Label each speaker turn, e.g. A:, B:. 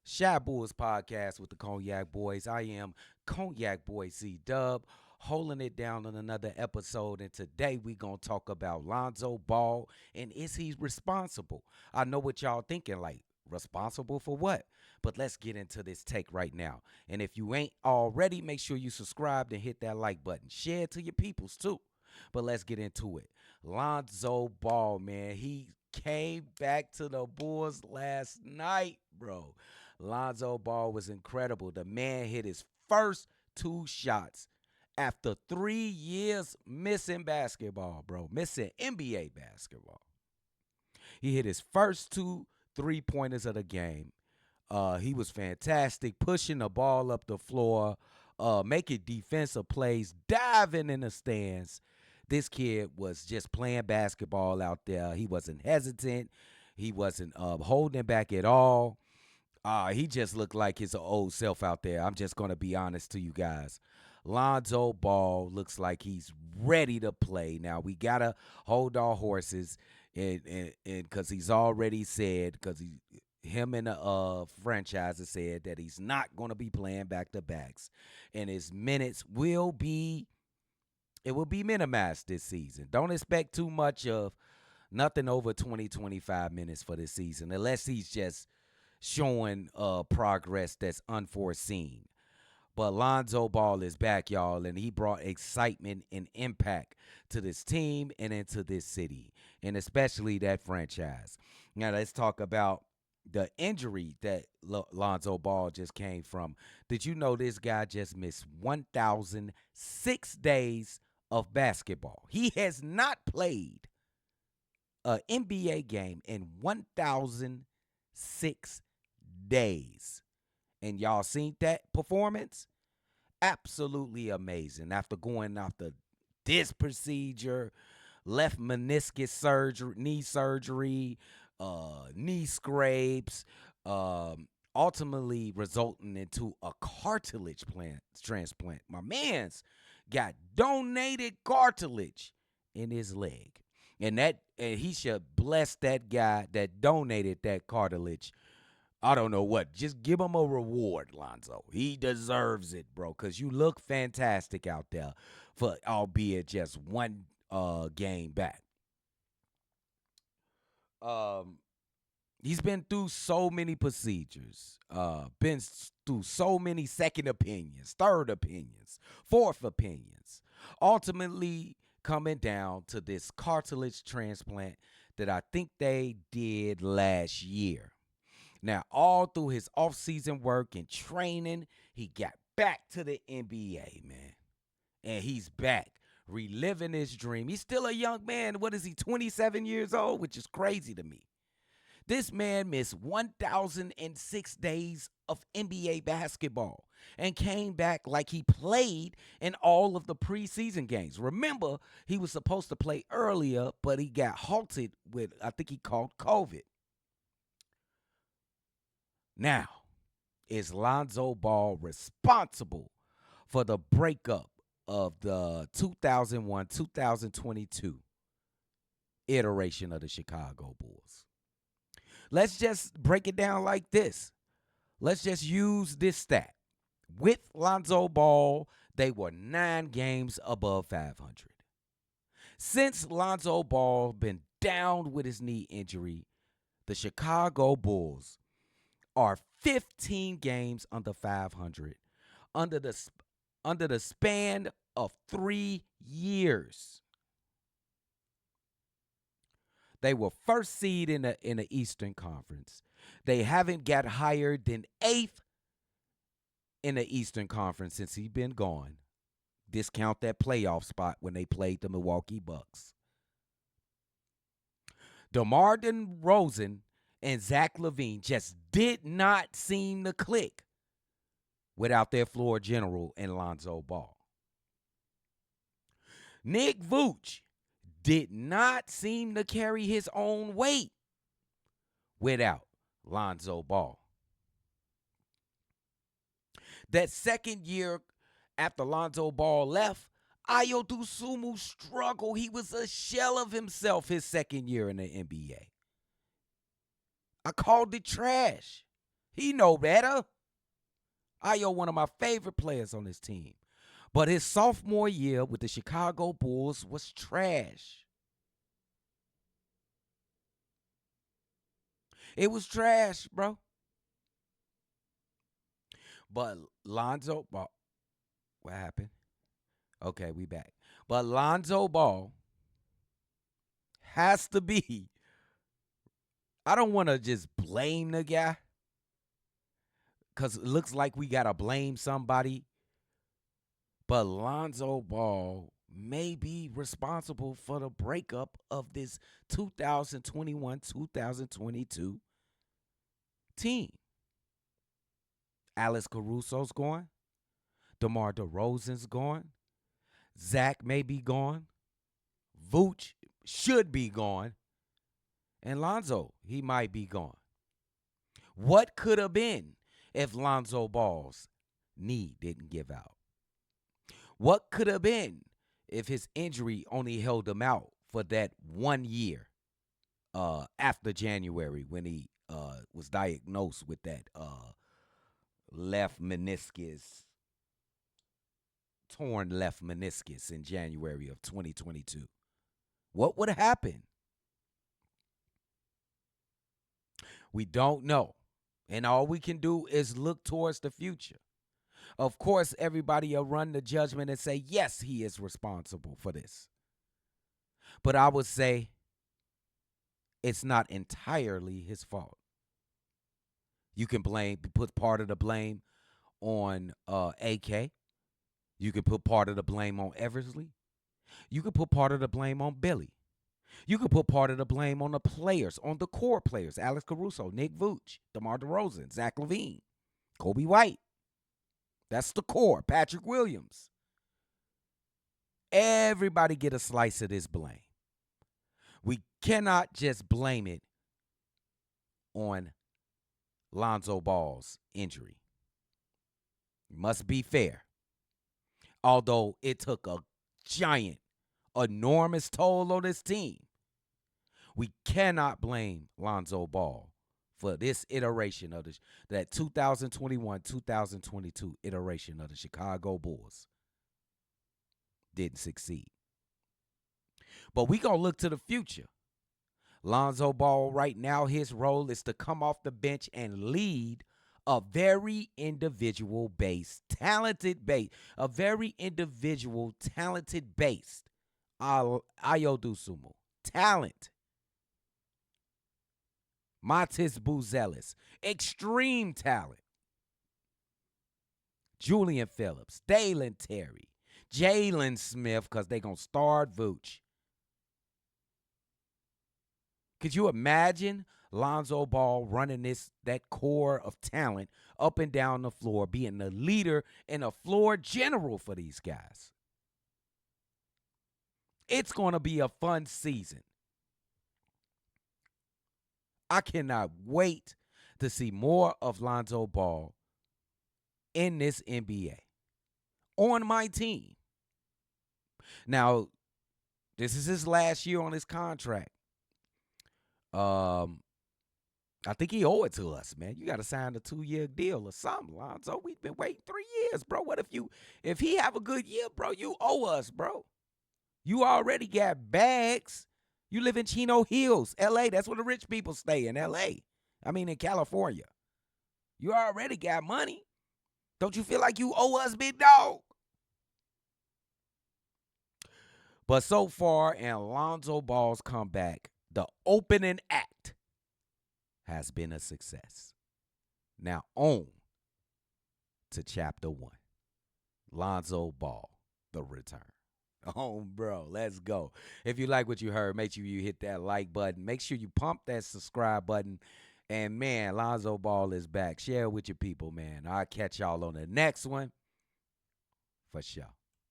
A: Shy Bulls podcast with the Cognac Boys. I am Cognac Boy CDubb, holding it down on another episode. And today we going to talk about Lonzo Ball and is he responsible? I know what y'all thinking, like, responsible for what? But let's get into this take right now. And if you ain't already, make sure you subscribe and hit that like button. Share it to your peoples too. But let's get into it. Lonzo Ball, man, he came back to the Bulls last night, bro. Lonzo Ball was incredible. The man hit his first two shots after 3 years missing basketball, bro. Missing NBA basketball. He hit his first two three-pointers of the game. He was fantastic, pushing the ball up the floor, making defensive plays, diving in the stands. This kid was just playing basketball out there. He wasn't hesitant. He wasn't holding back at all. He just looked like his old self out there. I'm just going to be honest to you guys. Lonzo Ball looks like he's ready to play. Now, we got to hold our horses and because he's already said, because him and the franchise has said that he's not going to be playing back-to-backs. And his minutes will be minimized this season. Don't expect too much of nothing over 20, 25 minutes for this season unless he's just showing progress that's unforeseen. But Lonzo Ball is back, y'all, and he brought excitement and impact to this team and into this city, and especially that franchise. Now, let's talk about the injury that Lonzo Ball just came from. Did you know this guy just missed 1,006 days of basketball? He has not played an NBA game in 1,006 days. And y'all seen that performance? Absolutely amazing. After going after this procedure, left meniscus surgery, knee scrapes, ultimately resulting into a cartilage transplant. My man's got donated cartilage in his leg. And he should bless that guy that donated that cartilage. I don't know what. Just give him a reward, Lonzo. He deserves it, bro, because you look fantastic out there for albeit just one game back. He's been through so many procedures, through so many second opinions, third opinions, fourth opinions, ultimately coming down to this cartilage transplant that I think they did last year. Now, all through his offseason work and training, he got back to the NBA, man. And he's back, reliving his dream. He's still a young man. What is he, 27 years old? Which is crazy to me. This man missed 1,006 days of NBA basketball and came back like he played in all of the preseason games. Remember, he was supposed to play earlier, but he got halted with, I think he called COVID. Now, is Lonzo Ball responsible for the breakup of the 2001-2022 iteration of the Chicago Bulls? Let's just break it down like this. Let's just use this stat. With Lonzo Ball, they were 9 games above 500. Since Lonzo Ball been down with his knee injury, the Chicago Bulls are 15 games under 500 under the span of 3 years. They were first seed in the Eastern Conference. They haven't got higher than 8th in the Eastern Conference since he's been gone. Discount that playoff spot when they played the Milwaukee Bucks. DeMar DeRozan and Zach LaVine just did not seem to click without their floor general and Lonzo Ball. Nick Vooch did not seem to carry his own weight without Lonzo Ball. That second year after Lonzo Ball left, Ayo Dosunmu struggled. He was a shell of himself his second year in the NBA. I called it trash He know better. Ayo, one of my favorite players on this team. But his sophomore year with the Chicago Bulls was trash. It was trash, bro. But Lonzo Ball, what happened? Okay, we back. But Lonzo Ball has to be. I don't want to just blame the guy because it looks like we got to blame somebody. But Lonzo Ball may be responsible for the breakup of this 2021-2022 team. Alex Caruso's gone. DeMar DeRozan's gone. Zach may be gone. Vooch should be gone. And Lonzo, he might be gone. What could have been if Lonzo Ball's knee didn't give out? What could have been if his injury only held him out for that 1 year after January when he was diagnosed with that torn left meniscus in January of 2022? What would have happened? We don't know. And all we can do is look towards the future. Of course, everybody will run the judgment and say, yes, he is responsible for this. But I would say it's not entirely his fault. You can put part of the blame on AK. You can put part of the blame on Eversley. You can put part of the blame on Billy. You can put part of the blame on the players, on the core players, Alex Caruso, Nick Vooch, DeMar DeRozan, Zach LaVine, Kobe White. That's the core, Patrick Williams. Everybody get a slice of this blame. We cannot just blame it on Lonzo Ball's injury. It must be fair. Although it took a giant, enormous toll on this team, we cannot blame Lonzo Ball for this iteration of that 2021-2022 iteration of the Chicago Bulls. Didn't succeed. But we going to look to the future. Lonzo Ball right now, his role is to come off the bench and lead a very individual-based, talented base. A very individual, talented-based. Ayo Dosunmu. Talent. Matis Buzelis. Extreme talent. Julian Phillips. Dalen Terry. Jalen Smith, because they're going to start Vooch. Could you imagine Lonzo Ball running that core of talent up and down the floor, being the leader and a floor general for these guys? It's going to be a fun season. I cannot wait to see more of Lonzo Ball in this NBA on my team. Now, this is his last year on his contract. I think he owe it to us, man. You got to sign a 2-year deal or something, Lonzo. We've been waiting 3 years, bro. What if he have a good year, bro, you owe us, bro. You already got bags. You live in Chino Hills, L.A. That's where the rich people stay, in L.A. I mean, in California. You already got money. Don't you feel like you owe us, big dog? But so far, in Lonzo Ball's comeback, the opening act has been a success. Now on to chapter 1. Lonzo Ball, the return. Oh, bro, let's go. If you like what you heard, make sure you hit that like button. Make sure you pump that subscribe button. And, man, Lonzo Ball is back. Share it with your people, man. I'll catch y'all on the next one for sure.